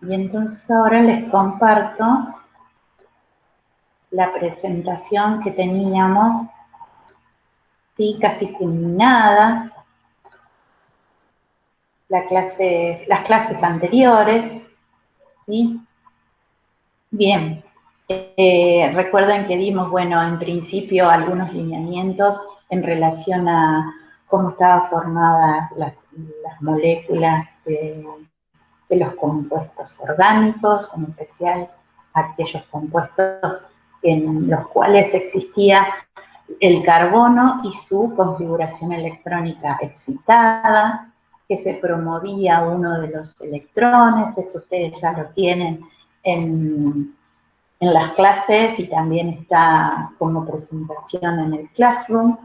Y entonces ahora les comparto la presentación que teníamos, ¿sí? Casi culminada, las clases anteriores, ¿sí? Bien, recuerden que dimos, bueno, en principio algunos lineamientos en relación a cómo estaban formadas las moléculas de los compuestos orgánicos, en especial aquellos compuestos en los cuales existía el carbono y su configuración electrónica excitada, que se promovía uno de los electrones, esto ustedes ya lo tienen en las clases y también está como presentación en el Classroom.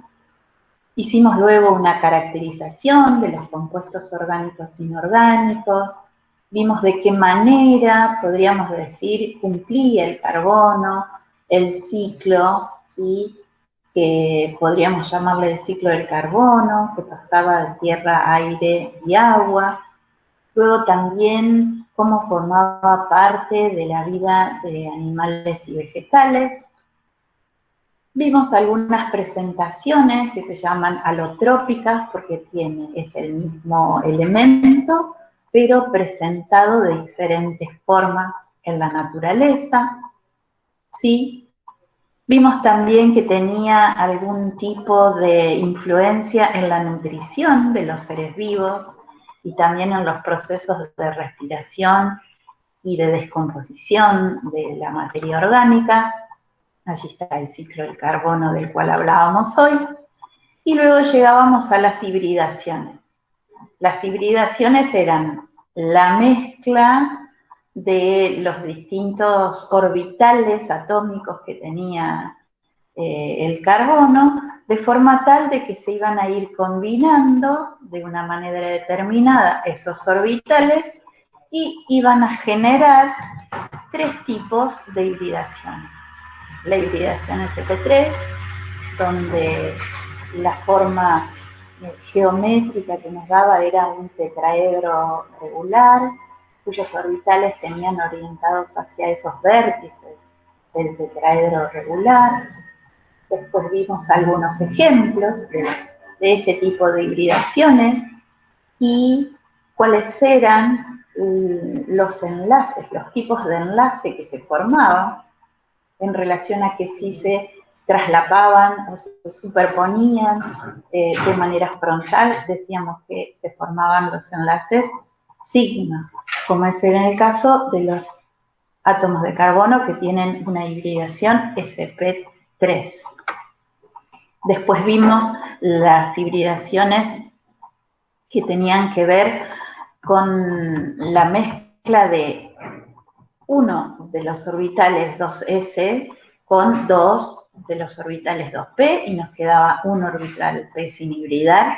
Hicimos luego una caracterización de los compuestos orgánicos e inorgánicos, vimos de qué manera, podríamos decir, cumplía el carbono, el ciclo, ¿sí? Que podríamos llamarle el ciclo del carbono, que pasaba de tierra, aire y agua. Luego también cómo formaba parte de la vida de animales y vegetales. Vimos algunas presentaciones que se llaman alotrópicas porque es el mismo elemento, pero presentado de diferentes formas en la naturaleza, ¿sí? Vimos también que tenía algún tipo de influencia en la nutrición de los seres vivos y también en los procesos de respiración y de descomposición de la materia orgánica. Allí está el ciclo del carbono del cual hablábamos hoy. Y luego llegábamos a las hibridaciones. Las hibridaciones eran la mezcla de los distintos orbitales atómicos que tenía el carbono, de forma tal de que se iban a ir combinando de una manera determinada esos orbitales y iban a generar tres tipos de hibridaciones. La hibridación sp3, donde la forma geométrica que nos daba era un tetraedro regular, cuyos orbitales tenían orientados hacia esos vértices del tetraedro regular. Después vimos algunos ejemplos de ese tipo de hibridaciones y cuáles eran los enlaces, los tipos de enlace que se formaban en relación a que si se traslapaban o se superponían de manera frontal, decíamos que se formaban los enlaces sigma, como es en el caso de los átomos de carbono que tienen una hibridación sp3. Después vimos las hibridaciones que tenían que ver con la mezcla de uno de los orbitales 2s con dos de los orbitales 2p y nos quedaba un orbital p sin hibridar.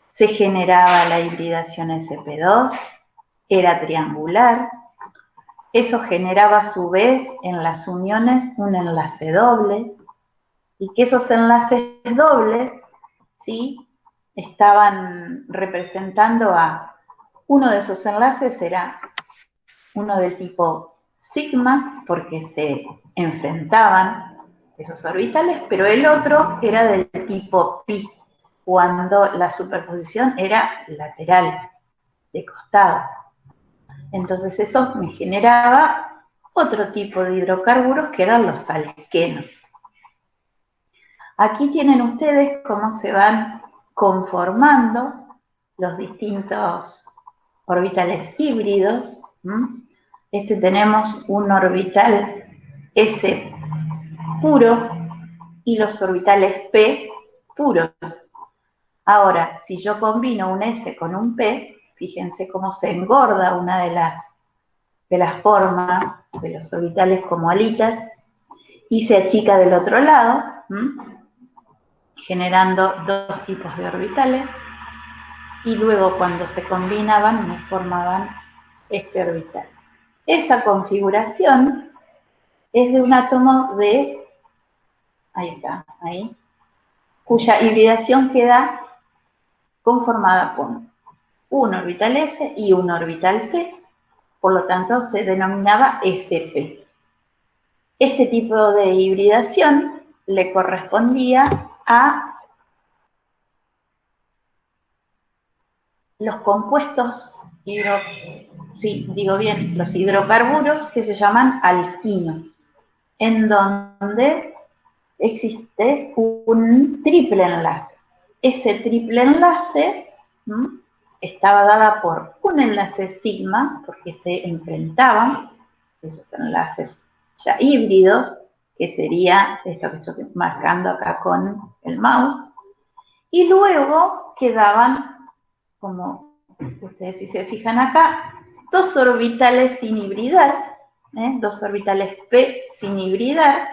Se generaba la hibridación sp2, era triangular. Eso generaba a su vez en las uniones un enlace doble y que esos enlaces dobles, ¿sí?, estaban representando a uno de esos enlaces era uno del tipo sigma, porque se enfrentaban esos orbitales, pero el otro era del tipo pi, cuando la superposición era lateral, de costado. Entonces eso me generaba otro tipo de hidrocarburos que eran los alquenos. Aquí tienen ustedes cómo se van conformando los distintos orbitales híbridos. Tenemos un orbital S puro y los orbitales P puros. Ahora, si yo combino un S con un P, fíjense cómo se engorda una de las formas de los orbitales como alitas y se achica del otro lado, generando dos tipos de orbitales, y luego cuando se combinaban nos formaban este orbital. Esa configuración es de un átomo de, ahí está, ahí, cuya hibridación queda conformada con un orbital S y un orbital P, por lo tanto se denominaba sp. Este tipo de hibridación le correspondía a los compuestos, los hidrocarburos que se llaman alquinos, en donde existe un triple enlace. Ese triple enlace estaba dada por un enlace sigma, porque se enfrentaban esos enlaces ya híbridos, que sería esto que estoy marcando acá con el mouse, y luego quedaban, como ustedes si se fijan acá, dos orbitales sin hibridar, dos orbitales p sin hibridar,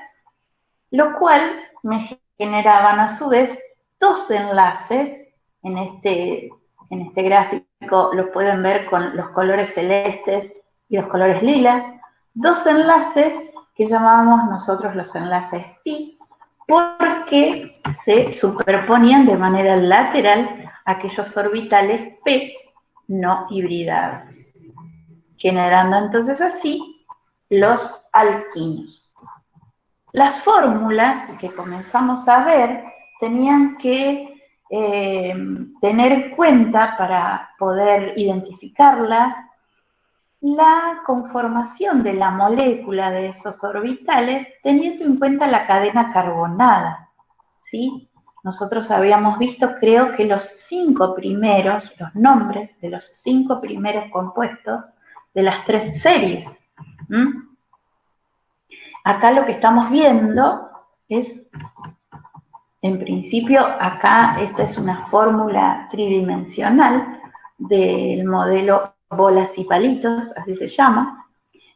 lo cual me generaban a su vez dos enlaces. En este gráfico lo pueden ver con los colores celestes y los colores lilas, dos enlaces que llamábamos nosotros los enlaces pi, porque se superponían de manera lateral aquellos orbitales p no hibridados, generando entonces así los alquinos. Las fórmulas que comenzamos a ver tenían que tener en cuenta, para poder identificarlas, la conformación de la molécula de esos orbitales, teniendo en cuenta la cadena carbonada, ¿sí? Nosotros habíamos visto, creo que los nombres de los 5 primeros compuestos de las 3 series. Acá lo que estamos viendo es, en principio, acá esta es una fórmula tridimensional del modelo bolas y palitos, así se llama,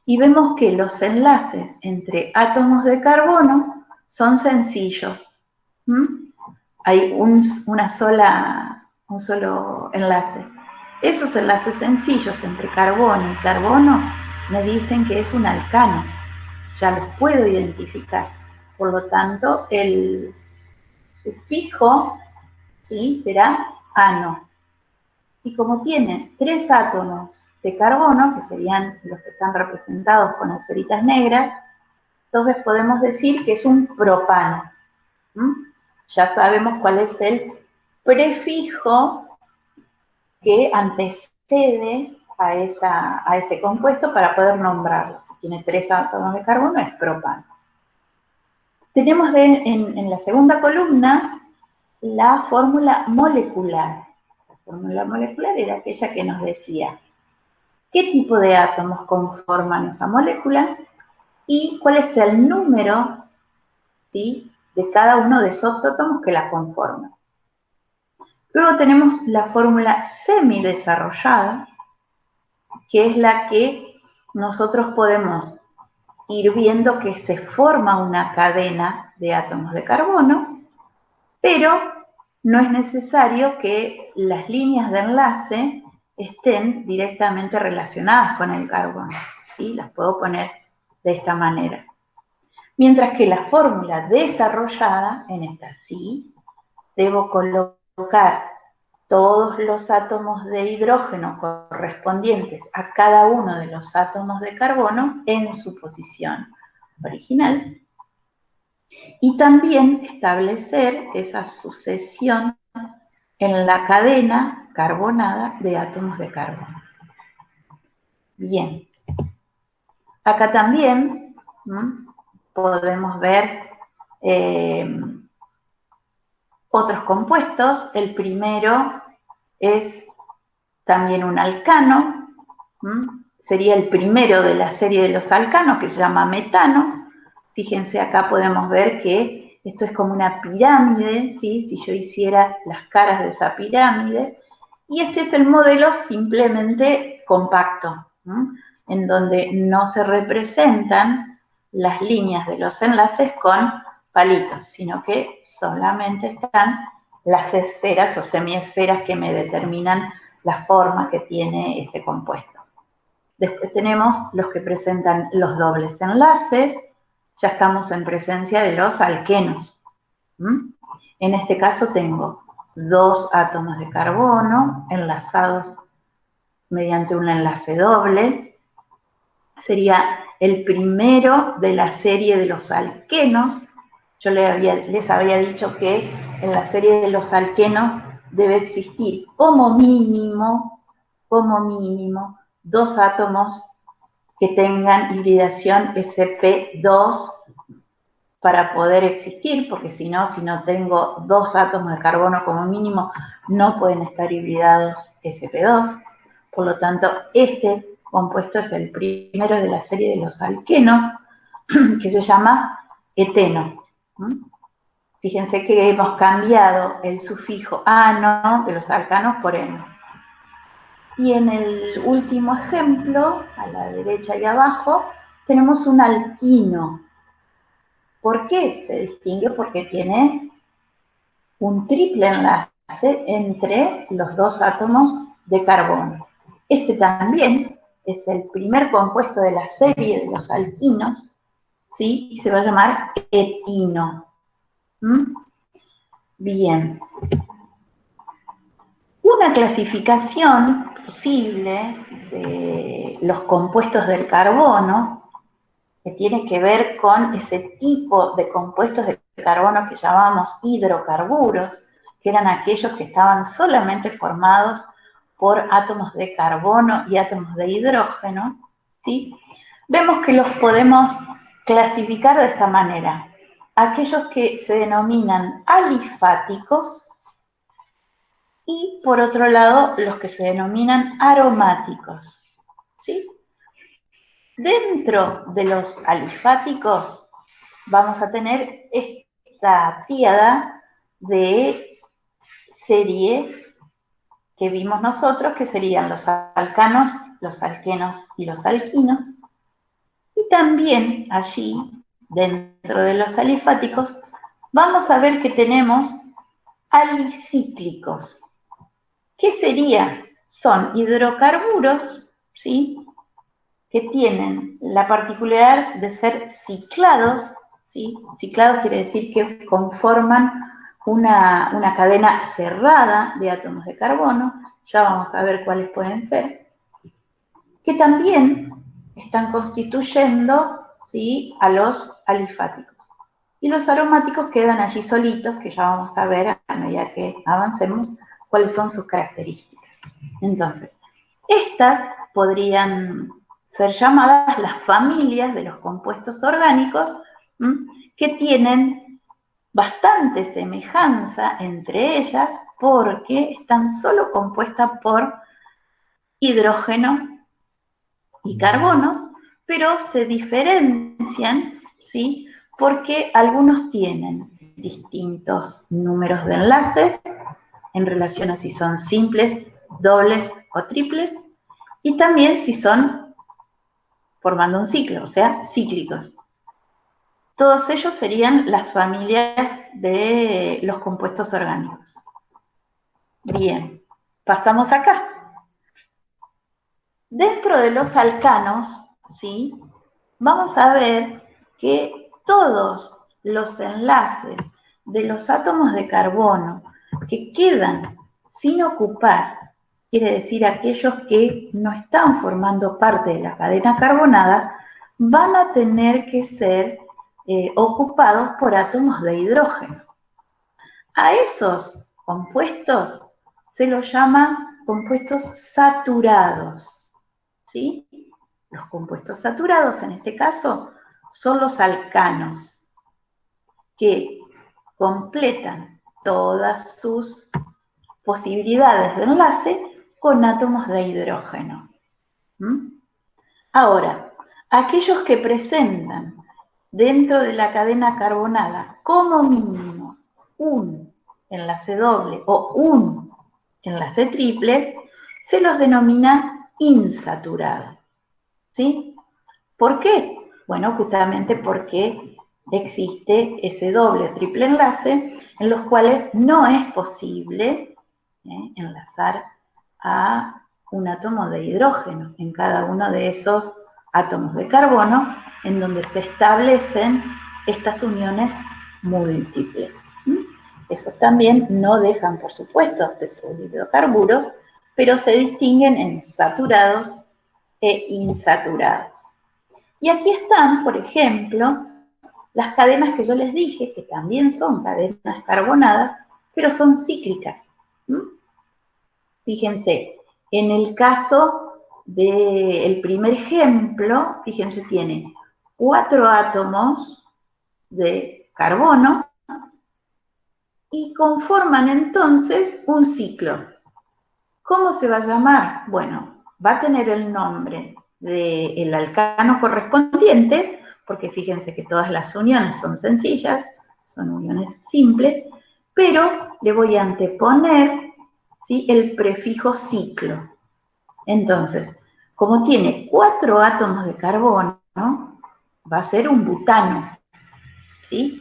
y vemos que los enlaces entre átomos de carbono son sencillos. Hay un solo enlace. Esos enlaces sencillos entre carbono y carbono me dicen que es un alcano. Ya los puedo identificar. Por lo tanto, el sufijo, ¿sí?, será ano. Y como tiene 3 átomos de carbono, que serían los que están representados con esferitas negras, entonces podemos decir que es un propano. Ya sabemos cuál es el prefijo que antecede a ese compuesto para poder nombrarlo. Si tiene 3 átomos de carbono, es propano. Tenemos en la segunda columna la fórmula molecular. La fórmula molecular era aquella que nos decía qué tipo de átomos conforman esa molécula y cuál es el número, ¿sí?, de cada uno de esos átomos que la conforman. Luego tenemos la fórmula semidesarrollada, que es la que nosotros podemos ir viendo que se forma una cadena de átomos de carbono, pero no es necesario que las líneas de enlace estén directamente relacionadas con el carbono, ¿sí? Las puedo poner de esta manera. Mientras que la fórmula desarrollada, en esta sí, debo colocar todos los átomos de hidrógeno correspondientes a cada uno de los átomos de carbono en su posición original, y también establecer esa sucesión en la cadena carbonada de átomos de carbono. Bien, acá también podemos ver otros compuestos. El primero es también un alcano, sería el primero de la serie de los alcanos, que se llama metano. Fíjense, acá podemos ver que esto es como una pirámide, ¿sí?, si yo hiciera las caras de esa pirámide, y este es el modelo simplemente compacto, en donde no se representan las líneas de los enlaces con palitos, sino que solamente están las esferas o semiesferas que me determinan la forma que tiene ese compuesto. Después tenemos los que presentan los dobles enlaces. Ya estamos en presencia de los alquenos. En este caso tengo 2 átomos de carbono enlazados mediante un enlace doble, sería el primero de la serie de los alquenos. Yo les había dicho que en la serie de los alquenos debe existir como mínimo, 2 átomos que tengan hibridación sp2 para poder existir, porque si no tengo 2 átomos de carbono como mínimo, no pueden estar hibridados sp2. Por lo tanto, este compuesto es el primero de la serie de los alquenos, que se llama eteno. Fíjense que hemos cambiado el sufijo ano de los alcanos por eno. Y en el último ejemplo, a la derecha y abajo, tenemos un alquino. ¿Por qué se distingue? Porque tiene un triple enlace entre los 2 átomos de carbono. Este también es el primer compuesto de la serie de los alquinos, ¿sí? Y se va a llamar etino. Bien. Una clasificación posible de los compuestos del carbono, que tiene que ver con ese tipo de compuestos de carbono que llamamos hidrocarburos, que eran aquellos que estaban solamente formados por átomos de carbono y átomos de hidrógeno, ¿sí? Vemos que los podemos clasificar de esta manera. Aquellos que se denominan alifáticos y, por otro lado, los que se denominan aromáticos, ¿sí? Dentro de los alifáticos vamos a tener esta tríada de serie que vimos nosotros, que serían los alcanos, los alquenos y los alquinos. Y también allí, dentro de los alifáticos, vamos a ver que tenemos alicíclicos. ¿Qué sería? Son hidrocarburos, ¿sí?, que tienen la particularidad de ser ciclados, ¿sí? Ciclados quiere decir que conforman una cadena cerrada de átomos de carbono, ya vamos a ver cuáles pueden ser, que también están constituyendo, ¿sí?, a los alifáticos. Y los aromáticos quedan allí solitos, que ya vamos a ver a medida que avancemos cuáles son sus características. Entonces, estas podrían ser llamadas las familias de los compuestos orgánicos, que tienen bastante semejanza entre ellas porque están solo compuestas por hidrógeno y carbonos, pero se diferencian, ¿sí?, porque algunos tienen distintos números de enlaces en relación a si son simples, dobles o triples, y también si son formando un ciclo, o sea, cíclicos. Todos ellos serían las familias de los compuestos orgánicos. Bien, pasamos acá. Dentro de los alcanos, ¿sí?, vamos a ver que todos los enlaces de los átomos de carbono que quedan sin ocupar, quiere decir aquellos que no están formando parte de la cadena carbonada, van a tener que ser ocupados por átomos de hidrógeno. A esos compuestos se los llama compuestos saturados, ¿sí? Los compuestos saturados, en este caso, son los alcanos, que completan todas sus posibilidades de enlace con átomos de hidrógeno. Ahora, aquellos que presentan dentro de la cadena carbonada como mínimo un enlace doble o un enlace triple, se los denomina insaturados, ¿sí? ¿Por qué? Bueno, justamente porque existe ese doble o triple enlace en los cuales no es posible enlazar a un átomo de hidrógeno en cada uno de esos átomos de carbono, en donde se establecen estas uniones múltiples. Esos también no dejan, por supuesto, de ser hidrocarburos, pero se distinguen en saturados e insaturados. Y aquí están, por ejemplo, las cadenas que yo les dije, que también son cadenas carbonadas, pero son cíclicas. Fíjense, en el caso del primer ejemplo, fíjense, tiene 4 átomos de carbono y conforman entonces un ciclo. ¿Cómo se va a llamar? Bueno, va a tener el nombre del alcano correspondiente, porque fíjense que todas las uniones son sencillas, son uniones simples, pero le voy a anteponer, ¿sí?, el prefijo ciclo. Entonces, como tiene 4 átomos de carbono, va a ser un butano, ¿sí?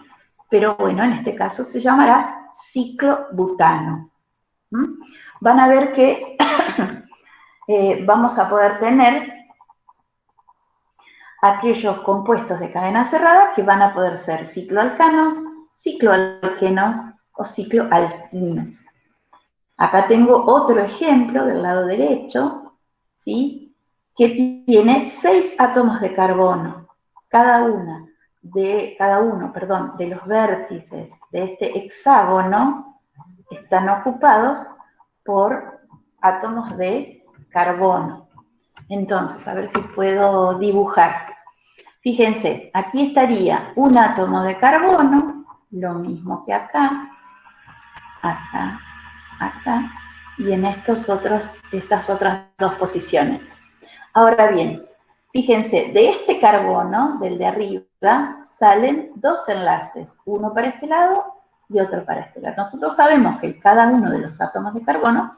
Pero bueno, en este caso se llamará ciclobutano. Van a ver que vamos a poder tener aquellos compuestos de cadena cerrada que van a poder ser cicloalcanos, cicloalquenos o cicloalquinos. Acá tengo otro ejemplo del lado derecho, ¿sí?, que tiene 6 átomos de carbono. Cada uno de los vértices de este hexágono están ocupados por átomos de carbono. Entonces, a ver si puedo dibujar. Fíjense, aquí estaría un átomo de carbono, lo mismo que acá, acá, acá, y en estas otras 2 posiciones. Ahora bien, fíjense, de este carbono, del de arriba, salen 2 enlaces, uno para este lado y otro para este lado. Nosotros sabemos que cada uno de los átomos de carbono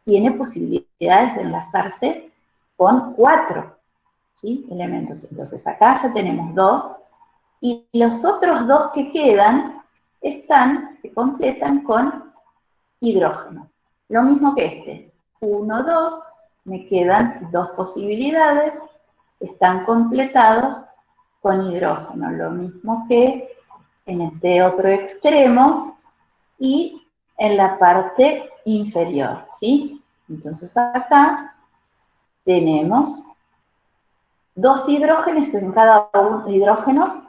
tiene posibilidades de enlazarse con 4, ¿sí?, elementos. Entonces acá ya tenemos 2, y los otros 2 que quedan se completan con hidrógeno. Lo mismo que este, 1, 2, me quedan 2 posibilidades, están completados con hidrógeno. Lo mismo que en este otro extremo y en la parte inferior, ¿sí? Entonces acá tenemos 2 hidrógenos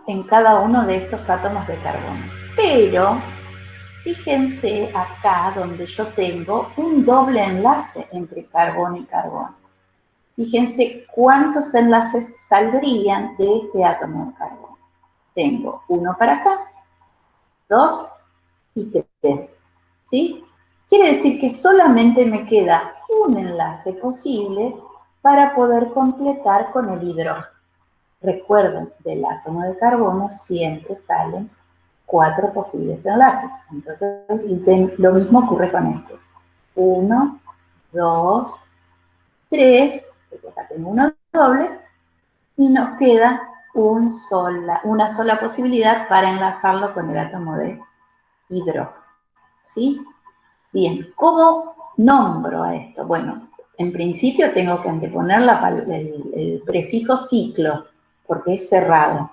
en cada uno de estos átomos de carbono. Pero fíjense acá donde yo tengo un doble enlace entre carbono y carbono. Fíjense cuántos enlaces saldrían de este átomo de carbono. Tengo uno para acá, 2 y 3, ¿sí? Quiere decir que solamente me queda un enlace posible para poder completar con el hidrógeno. Recuerden, del átomo de carbono siempre salen 4 posibles enlaces. Entonces, lo mismo ocurre con este. 1, 2, 3, porque acá tengo uno doble, y nos queda una sola posibilidad para enlazarlo con el átomo de hidrógeno, ¿sí? Bien, ¿cómo nombro a esto? Bueno, en principio tengo que anteponer el prefijo ciclo, porque es cerrado.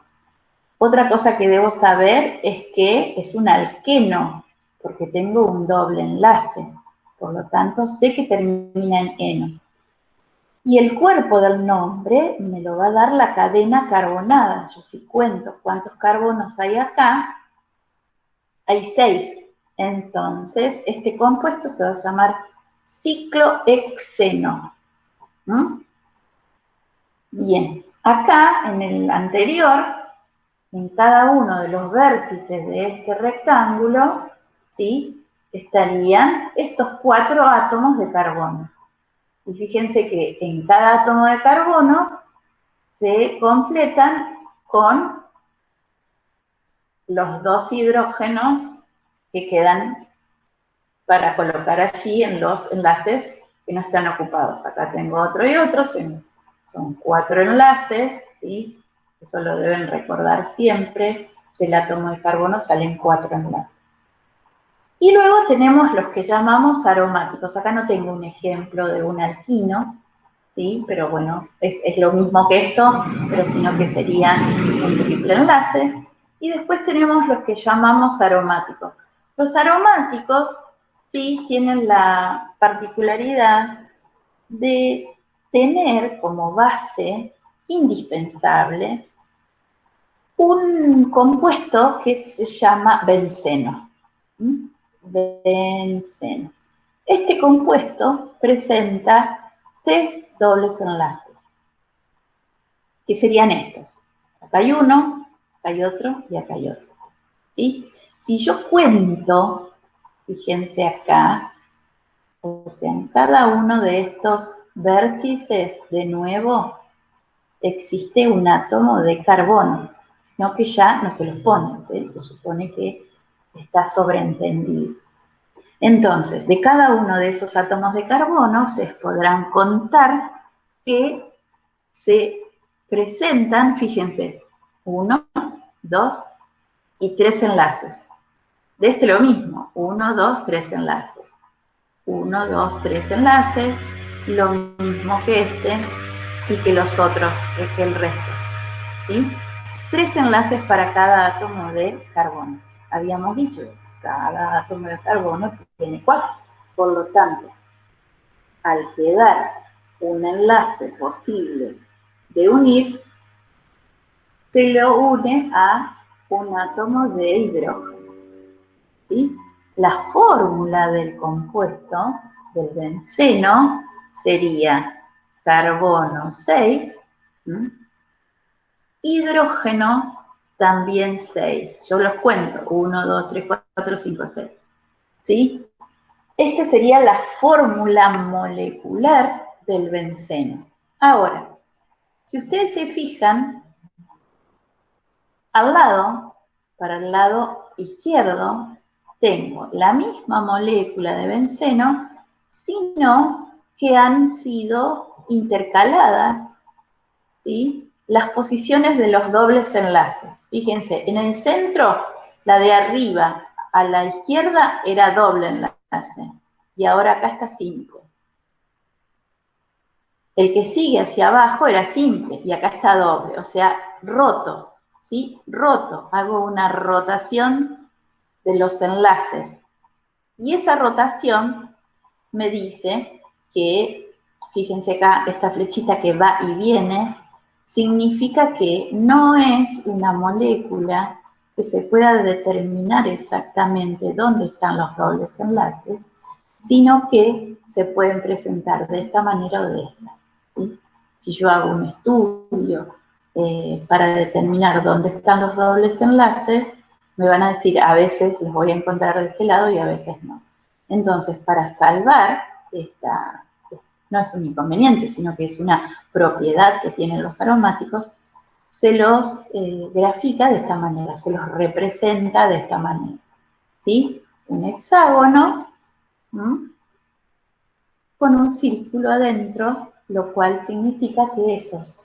Otra cosa que debo saber es que es un alqueno, porque tengo un doble enlace. Por lo tanto, sé que termina en eno. Y el cuerpo del nombre me lo va a dar la cadena carbonada. Yo si cuento cuántos carbonos hay acá, hay 6. Entonces, este compuesto se va a llamar ciclohexeno. Bien, acá en el anterior, en cada uno de los vértices de este rectángulo, ¿sí?, estarían estos 4 átomos de carbono. Y fíjense que en cada átomo de carbono se completan con los 2 hidrógenos que quedan para colocar allí en los enlaces que no están ocupados. Acá tengo otro y otro, son 4 enlaces, ¿sí? Eso lo deben recordar siempre. Del átomo de carbono salen 4 enlaces. Y luego tenemos los que llamamos aromáticos. Acá no tengo un ejemplo de un alquino, ¿sí? Pero bueno, es lo mismo que esto, pero sino que sería un triple enlace. Y después tenemos los que llamamos aromáticos. Los aromáticos, sí, tienen la particularidad de tener como base indispensable un compuesto que se llama benceno. Benceno. Este compuesto presenta 3 dobles enlaces, que serían estos. Acá hay uno, acá hay otro y acá hay otro. ¿Sí? Si yo cuento, fíjense acá, o sea, en cada uno de estos vértices, de nuevo, existe un átomo de carbono, sino que ya no se los pone, ¿sí? Se supone que está sobreentendido. Entonces, de cada uno de esos átomos de carbono, ustedes podrán contar que se presentan, fíjense, 1, 2 y 3 enlaces. De este lo mismo, 1, 2, 3 enlaces. 1, 2, 3 enlaces, lo mismo que este y que los otros, que el resto. ¿Sí? 3 enlaces para cada átomo de carbono. Habíamos dicho, cada átomo de carbono tiene 4. Por lo tanto, al quedar un enlace posible de unir, se lo une a un átomo de hidrógeno. ¿Sí? La fórmula del compuesto del benceno sería carbono 6, ¿sí? Hidrógeno también 6. Yo los cuento, 1, 2, 3, 4, 5, 6. ¿Sí? Esta sería la fórmula molecular del benceno. Ahora, si ustedes se fijan, al lado, para el lado izquierdo, tengo la misma molécula de benceno, sino que han sido intercaladas, ¿sí?, las posiciones de los dobles enlaces. Fíjense, en el centro, la de arriba a la izquierda era doble enlace, y ahora acá está simple. El que sigue hacia abajo era simple, y acá está doble, o sea, roto, ¿sí? Roto, hago una rotación de los enlaces. Y esa rotación me dice que, fíjense acá, esta flechita que va y viene, significa que no es una molécula que se pueda determinar exactamente dónde están los dobles enlaces, sino que se pueden presentar de esta manera o de esta. ¿Sí? Si yo hago un estudio para determinar dónde están los dobles enlaces, me van a decir, a veces los voy a encontrar de este lado y a veces no. Entonces, para salvar esta, no es un inconveniente, sino que es una propiedad que tienen los aromáticos, se los grafica de esta manera, se los representa de esta manera. ¿Sí? Un hexágono, ¿m?, con un círculo adentro, lo cual significa que esos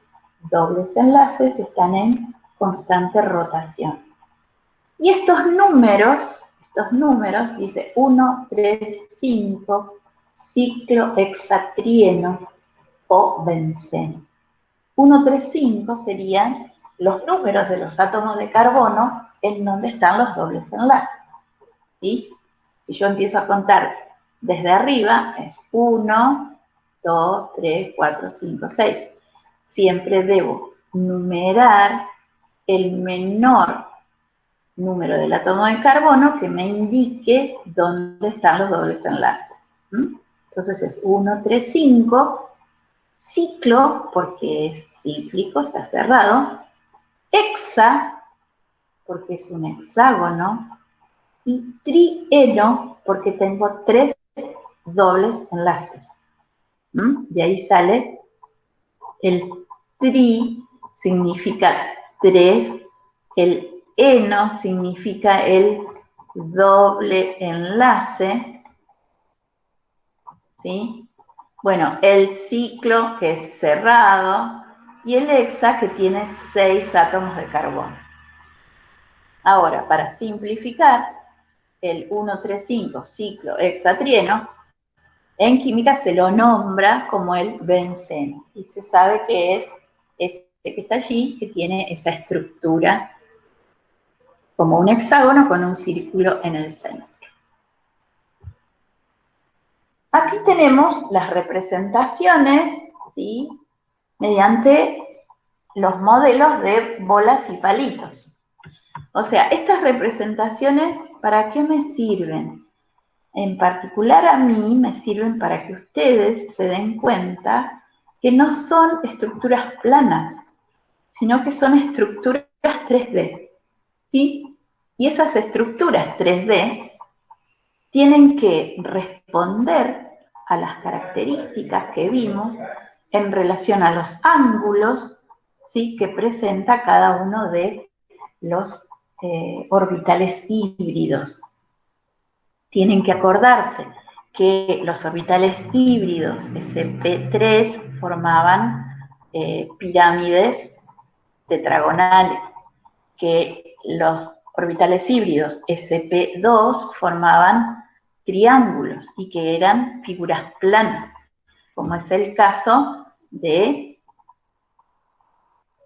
dobles enlaces están en constante rotación. Y estos números, dice 1, 3, 5, ciclo hexatrieno o benceno. 1, 3, 5 serían los números de los átomos de carbono en donde están los dobles enlaces. ¿Sí? Si yo empiezo a contar desde arriba, es 1, 2, 3, 4, 5, 6. Siempre debo numerar el menor número del átomo de carbono que me indique dónde están los dobles enlaces. Entonces es 1, 3, 5, ciclo, porque es cíclico, está cerrado, hexa, porque es un hexágono, y trieno, porque tengo 3 dobles enlaces. De ahí sale el tri, significa 3, el eno significa el doble enlace, ¿sí? Bueno, el ciclo, que es cerrado, y el hexa, que tiene 6 átomos de carbono. Ahora, para simplificar, el 1,3,5, ciclo hexatrieno, en química se lo nombra como el benceno, y se sabe que es ese que está allí, que tiene esa estructura como un hexágono con un círculo en el centro. Aquí tenemos las representaciones, ¿sí?, mediante los modelos de bolas y palitos. O sea, estas representaciones, ¿para qué me sirven? En particular a mí me sirven para que ustedes se den cuenta que no son estructuras planas, sino que son estructuras 3D, ¿sí? Y esas estructuras 3D tienen que responder a las características que vimos en relación a los ángulos, ¿sí?, que presenta cada uno de los orbitales híbridos. Tienen que acordarse que los orbitales híbridos SP3 formaban pirámides tetragonales, que los orbitales híbridos SP2 formaban triángulos y que eran figuras planas, como es el caso de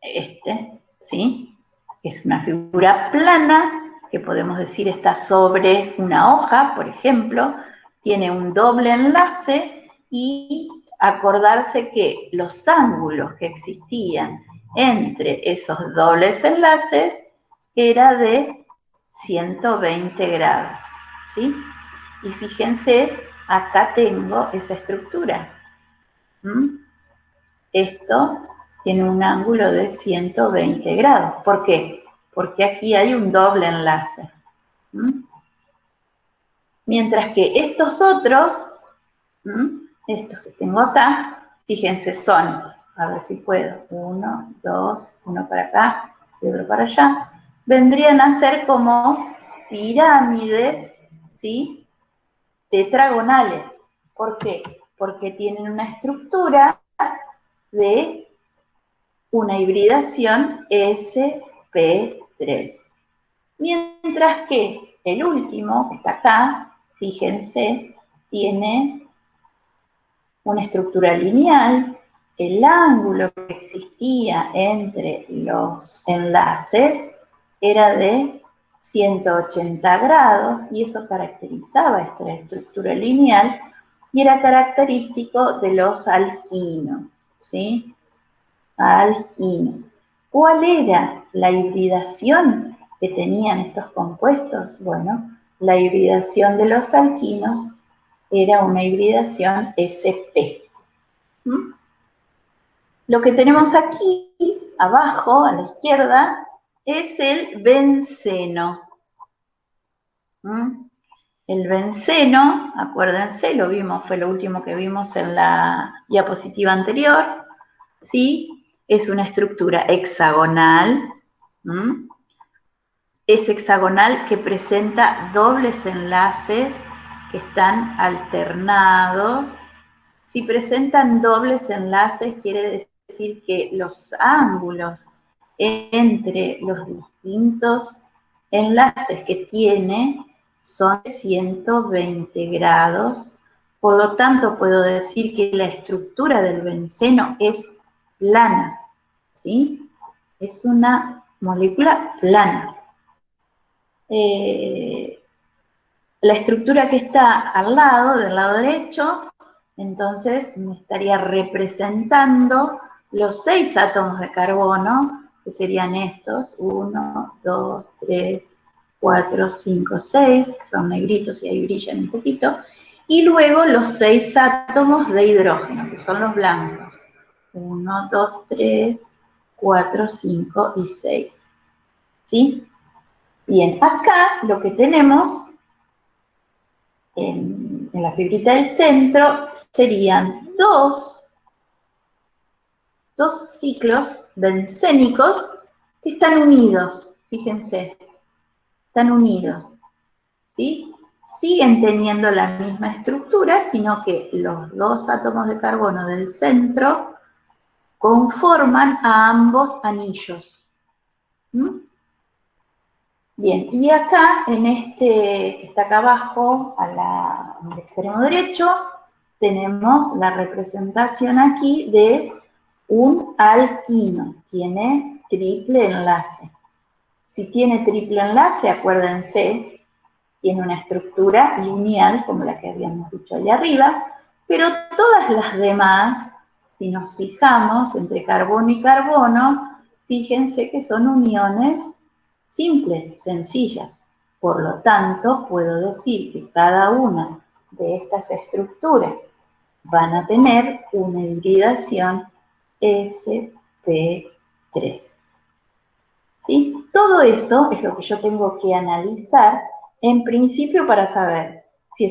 este, ¿sí? Es una figura plana que podemos decir está sobre una hoja, por ejemplo, tiene un doble enlace y acordarse que los ángulos que existían entre esos dobles enlaces era de 120 grados, ¿sí? Y fíjense, acá tengo esa estructura. Esto tiene un ángulo de 120 grados. ¿Por qué? Porque aquí hay un doble enlace. Mientras que estos otros, estos que tengo acá, fíjense, son, a ver si puedo, 1, 2, uno para acá y otro para allá, vendrían a ser como pirámides, ¿sí?, tetragonales. ¿Por qué? Porque tienen una estructura de una hibridación SP3. Mientras que el último, que está acá, fíjense, tiene una estructura lineal. El ángulo que existía entre los enlaces era de 180 grados y eso caracterizaba esta estructura lineal y era característico de los alquinos, ¿sí? Alquinos. ¿Cuál era la hibridación que tenían estos compuestos? Bueno, la hibridación de los alquinos era una hibridación SP. Lo que tenemos aquí, abajo, a la izquierda, es el benceno. El benceno, acuérdense, lo vimos, fue lo último que vimos en la diapositiva anterior, ¿sí? Es una estructura hexagonal. Es hexagonal que presenta dobles enlaces que están alternados. Si presentan dobles enlaces, quiere decir que los ángulos entre los distintos enlaces que tiene son 120 grados. Por lo tanto, puedo decir que la estructura del benceno es plana, ¿sí? Es una molécula plana. La estructura que está al lado, del lado derecho, entonces me estaría representando los 6 átomos de carbono, que serían estos, 1, 2, 3, 4, 5, 6, son negritos y ahí brillan un poquito, y luego los 6 átomos de hidrógeno, que son los blancos, 1, 2, 3, 4, 5 y 6, ¿sí? Bien, acá lo que tenemos en la fibrita del centro serían dos ciclos bencénicos que están unidos, fíjense, están unidos, ¿sí? Siguen teniendo la misma estructura, sino que los 2 átomos de carbono del centro conforman a ambos anillos. Bien, y acá, en este que está acá abajo, en el extremo derecho, tenemos la representación aquí de un alquino. Tiene triple enlace. Si tiene triple enlace, acuérdense, tiene una estructura lineal, como la que habíamos dicho allá arriba, pero todas las demás, si nos fijamos, entre carbono y carbono, fíjense que son uniones simples, sencillas. Por lo tanto, puedo decir que cada una de estas estructuras van a tener una hibridación sp3. ¿Sí? Todo eso es lo que yo tengo que analizar en principio para saber